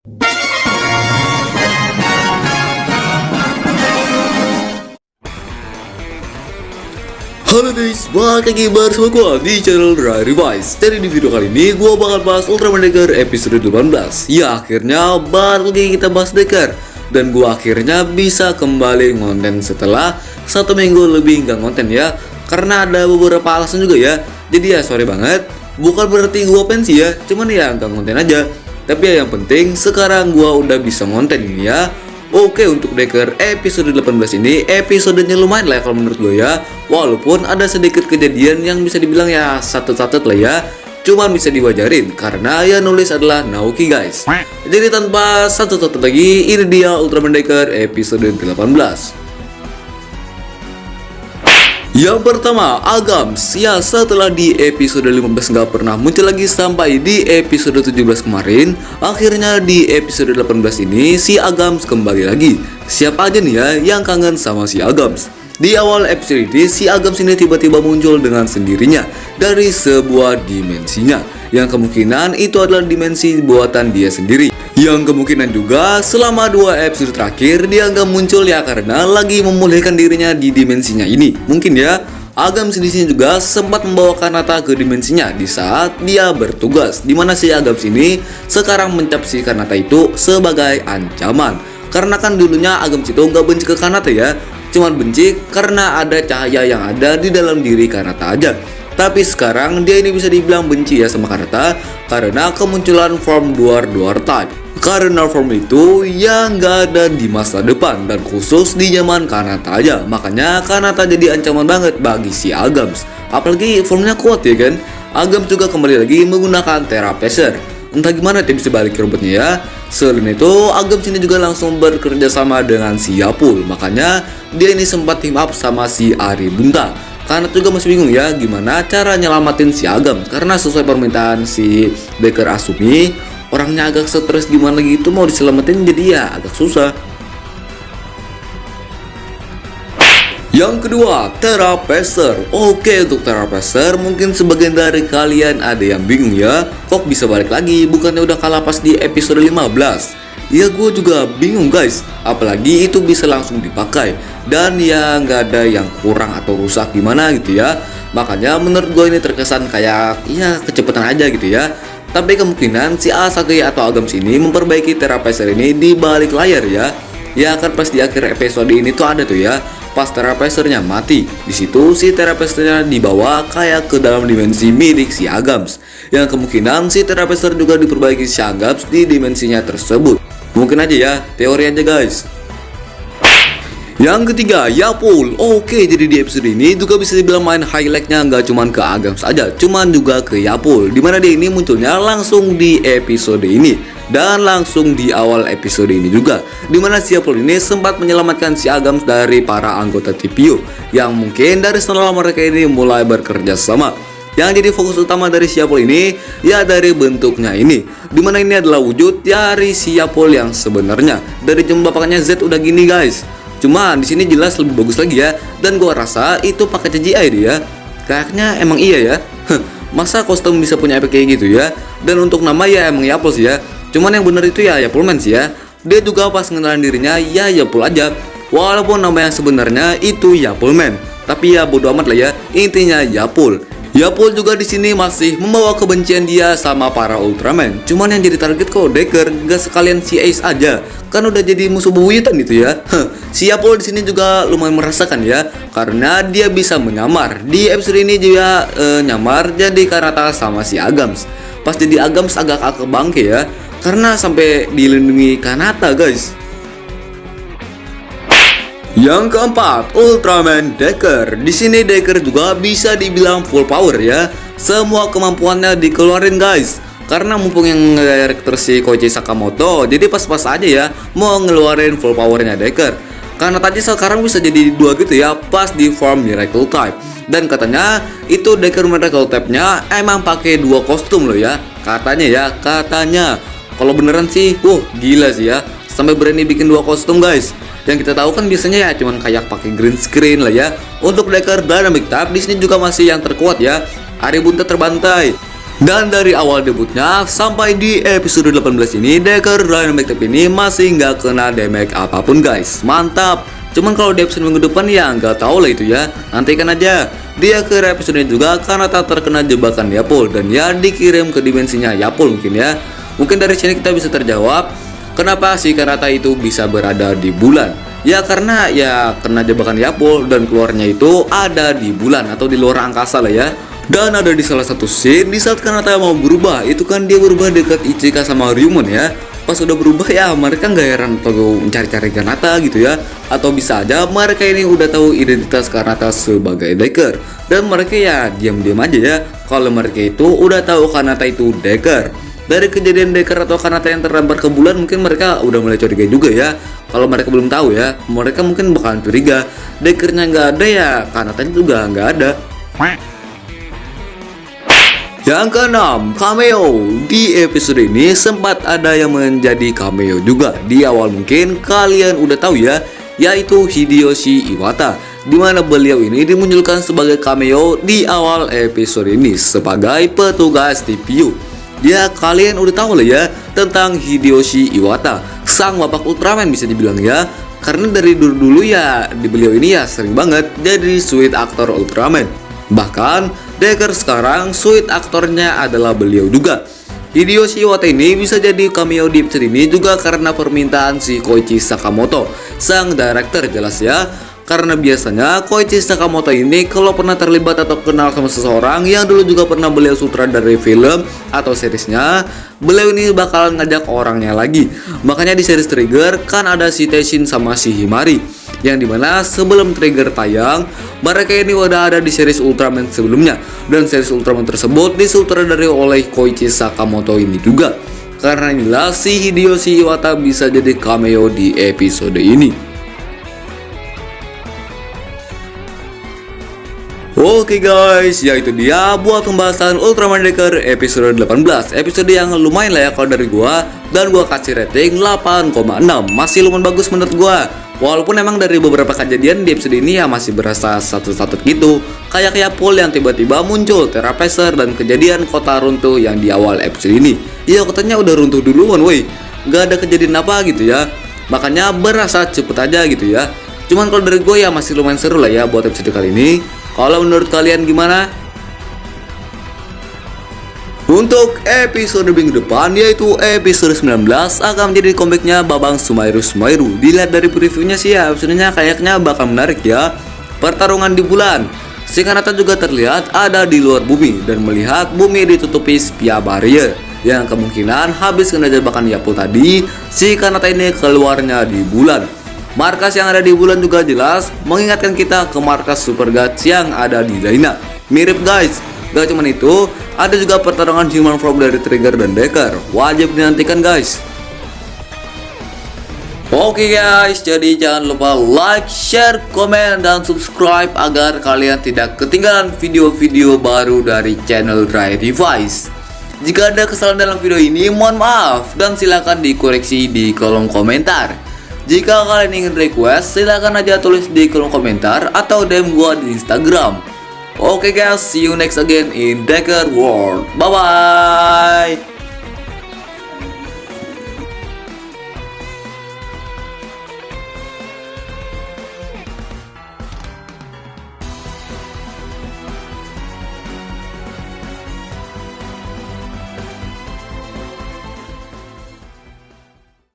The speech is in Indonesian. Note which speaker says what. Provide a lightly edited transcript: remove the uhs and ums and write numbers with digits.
Speaker 1: Halo guys, balik lagi bersama gua di channel Rai Revise. Jadi di video kali ini gua bakal bahas Ultraman Decker episode 18. Ya akhirnya balik lagi kita bahas Decker. Dan gua akhirnya bisa kembali ngonten setelah 1 minggu lebih nggak ngonten ya. Karena ada beberapa alasan juga ya. Jadi ya sorry banget, bukan berarti gua pensi ya, cuman ya nggak ngonten aja. Tapi ya yang penting sekarang gua udah bisa ngonten ini ya. Oke, untuk Decker episode 18 ini episodenya lumayan lah ya kalau menurut gue ya. Walaupun ada sedikit kejadian yang bisa dibilang ya satu-satu lah ya, cuman bisa diwajarin karena yang nulis adalah Naoki guys. Jadi tanpa satu-satu lagi, ini dia Ultraman Decker episode 18. Yang pertama, Agams. Ya, setelah di episode 15 nggak pernah muncul lagi sampai di episode 17 kemarin, akhirnya di episode 18 ini si Agams kembali lagi. Siapa aja nih ya yang kangen sama si Agams? Di awal episode ini, si Agams ini tiba-tiba muncul dengan sendirinya dari sebuah dimensinya, yang kemungkinan itu adalah dimensi buatan dia sendiri. Yang kemungkinan juga selama 2 episode terakhir dia nggak muncul ya karena lagi memulihkan dirinya di dimensinya ini. Mungkin ya, Agams di sini juga sempat membawa Kanata ke dimensinya di saat dia bertugas, dimana si Agams ini sekarang mencap si Kanata itu sebagai ancaman. Karena kan dulunya Agams itu nggak benci ke Kanata ya, cuman benci karena ada cahaya yang ada di dalam diri Kanata aja. Tapi sekarang dia ini bisa dibilang benci ya sama Kanata karena kemunculan form Duar type. Karena form itu yang nggak ada di masa depan dan khusus di zaman Kanata aja. Makanya Kanata jadi ancaman banget bagi si Agams. Apalagi formnya kuat ya kan. Agams juga kembali lagi menggunakan Therapeser. Entah gimana dia bisa balik ke robotnya ya. Selain itu, Agams ini juga langsung bekerja sama dengan si Yapul. Makanya dia ini sempat team up sama si Aribunta. Karena juga masih bingung ya gimana cara nyelamatin si Agams. Karena sesuai permintaan si Decker Asumi, orangnya agak stres gimana gitu, mau diselamatin jadi ya agak susah. Yang kedua, Therapeser. Oke, untuk Therapeser mungkin sebagian dari kalian ada yang bingung ya, kok bisa balik lagi, bukannya udah kalah pas di episode 15. Ya gue juga bingung guys, apalagi itu bisa langsung dipakai dan ya nggak ada yang kurang atau rusak gimana gitu ya. Makanya menurut gue ini terkesan kayak ya kecepatan aja gitu ya. Tapi kemungkinan si Asagi atau Agams ini memperbaiki Therapeser ini di balik layar ya. Ya kan pas di akhir episode ini tuh ada tuh ya, pas Therapesernya mati, di situ si Therapesernya dibawa kayak ke dalam dimensi milik si Agams. Yang kemungkinan si Therapeser juga diperbaiki si Agams di dimensinya tersebut. Mungkin aja ya, teori aja guys. Yang ketiga, Yapul. Oke, jadi di episode ini juga bisa dibilang main highlightnya nggak cuman ke Agams aja, cuman juga ke Yapul. Dimana dia ini munculnya langsung di episode ini dan langsung di awal episode ini juga. Dimana si Yapul ini sempat menyelamatkan si Agams dari para anggota TPU yang mungkin dari setelah mereka ini mulai bekerja sama. Yang jadi fokus utama dari si Yapul ini ya dari bentuknya ini, dimana ini adalah wujud dari si Yapul yang sebenarnya. Dari jam bapaknya Z udah gini guys. Cuman di sini jelas lebih bagus lagi ya, dan gua rasa itu pakai CGI dia. Kayaknya emang iya ya. Masa kostum bisa punya efek kayak gitu ya? Dan untuk nama ya emang Yapul sih ya. Cuman yang bener itu ya Yapulman sih ya. Dia juga pas ngenalin dirinya ya Yapul aja. Walaupun nama yang sebenarnya itu Yapulman, tapi ya bodo amat lah ya. Intinya Yapul. Yapul juga di sini masih membawa kebencian dia sama para Ultraman. Cuman yang jadi target kok Decker, gak sekalian si Ace aja. Kan udah jadi musuh bebuyutan gitu ya. Si Yapul di sini juga lumayan merasakan ya, karena dia bisa menyamar. Di episode ini juga nyamar jadi Kanata sama si Agams. Pas jadi Agams agak bangke ya, karena sampai dilindungi Kanata guys. Yang keempat, Ultraman Decker. Di sini Decker juga bisa dibilang full power ya. Semua kemampuannya dikeluarin guys. Karena mumpung yang director si Koichi Sakamoto, jadi pas-pas aja ya mau ngeluarin full powernya Decker. Karena tadi sekarang bisa jadi 2 gitu ya, pas di form Miracle Type. Dan katanya itu Decker Miracle Type-nya emang pakai 2 kostum loh ya. Katanya ya, katanya. Kalau beneran sih, gila sih ya. Sampai berani bikin 2 kostum guys. Yang kita tahu kan biasanya ya cuman kayak pakai green screen lah ya. Untuk Decker Dynamic Type di sini juga masih yang terkuat ya. Aribunta terbantai. Dan dari awal debutnya sampai di episode 18 ini, Decker Dynamite Type ini masih nggak kena damage apapun guys. Mantap. Cuman kalau di episode minggu depan ya nggak tahu lah itu ya. Nantikan aja. Di akhir episode juga karena tak terkena jebakan Yapol dan ya dikirim ke dimensinya Yapol mungkin ya. Mungkin dari sini kita bisa terjawab kenapa si Kanata itu bisa berada di bulan. Ya karena ya kena jebakan Yapol dan keluarnya itu ada di bulan atau di luar angkasa lah ya. Dan ada di salah satu scene di saat Kanata mau berubah, itu kan dia berubah dekat Ichika sama Ryumon ya. Pas udah berubah ya mereka nggak heran atau mencari-cari Kanata gitu ya. Atau bisa aja mereka ini udah tahu identitas Kanata sebagai Decker. Dan mereka ya diam-diam aja ya kalau mereka itu udah tahu Kanata itu Decker. Dari kejadian Decker atau Kanata yang terlempar ke bulan mungkin mereka udah mulai curiga juga ya. Kalau mereka belum tahu ya, mereka mungkin bakalan curiga. Deckernya nggak ada ya, Kanatanya juga nggak ada. Yang keenam, cameo. Di episode ini sempat ada yang menjadi cameo juga. Di awal mungkin kalian udah tahu ya, yaitu Hideyoshi Iwata, dimana beliau ini dimunculkan sebagai cameo di awal episode ini sebagai petugas TPU. Ya kalian udah tahu lah ya tentang Hideyoshi Iwata, sang bapak Ultraman bisa dibilang ya. Karena dari dulu ya di beliau ini ya sering banget jadi suite aktor Ultraman. Bahkan Decker sekarang suite aktornya adalah beliau juga. Hideyoshi Iwata ini bisa jadi cameo di episode ini juga karena permintaan si Koichi Sakamoto, sang director jelas ya. Karena biasanya Koichi Sakamoto ini kalau pernah terlibat atau kenal sama seseorang yang dulu juga pernah beliau sutradari film atau seriesnya, beliau ini bakal ngajak orangnya lagi. Makanya di series Trigger kan ada si Teishin sama si Himari, yang dimana sebelum Trigger tayang mereka ini udah ada di series Ultraman sebelumnya. Dan series Ultraman tersebut disutradari oleh Koichi Sakamoto ini juga. Karena inilah si Hideyoshi Iwata bisa jadi cameo di episode ini. Oke guys, ya itu dia buat pembahasan Ultraman Decker episode 18. Episode yang lumayan lah ya kalau dari gua, dan gua kasih rating 8,6. Masih lumayan bagus menurut gua. Walaupun emang dari beberapa kejadian di episode ini ya masih berasa satu-satu gitu. Kayak Yapol yang tiba-tiba muncul, Terapeser, dan kejadian kota runtuh yang di awal episode ini. Iya kotanya udah runtuh duluan woi. Gak ada kejadian apa gitu ya. Makanya berasa cepet aja gitu ya. Cuman kalau dari gue ya masih lumayan seru lah ya buat episode kali ini. Kalau menurut kalian gimana? Untuk episode minggu depan yaitu episode 19 akan menjadi comebacknya Babang Sumairu. Dilihat dari previewnya sih ya episodenya kayaknya bakal menarik ya. Pertarungan di bulan. Si Kanata juga terlihat ada di luar bumi dan melihat bumi ditutupi spia barrier, yang kemungkinan habis kena jebakan Yapol tadi, si Kanata ini keluarnya di bulan. Markas yang ada di bulan juga jelas mengingatkan kita ke markas Super Guts yang ada di Zaina. Mirip guys. Gak cuman itu, ada juga pertarungan Human Form dari Trigger dan Decker. Wajib dinantikan guys. Oke guys, jadi jangan lupa like, share, komen, dan subscribe agar kalian tidak ketinggalan video-video baru dari channel Dry Device. Jika ada kesalahan dalam video ini, mohon maaf dan silahkan dikoreksi di kolom komentar. Jika kalian ingin request, silahkan aja tulis di kolom komentar atau DM gua di Instagram. Oke guys, see you next again in Decker World. Bye bye.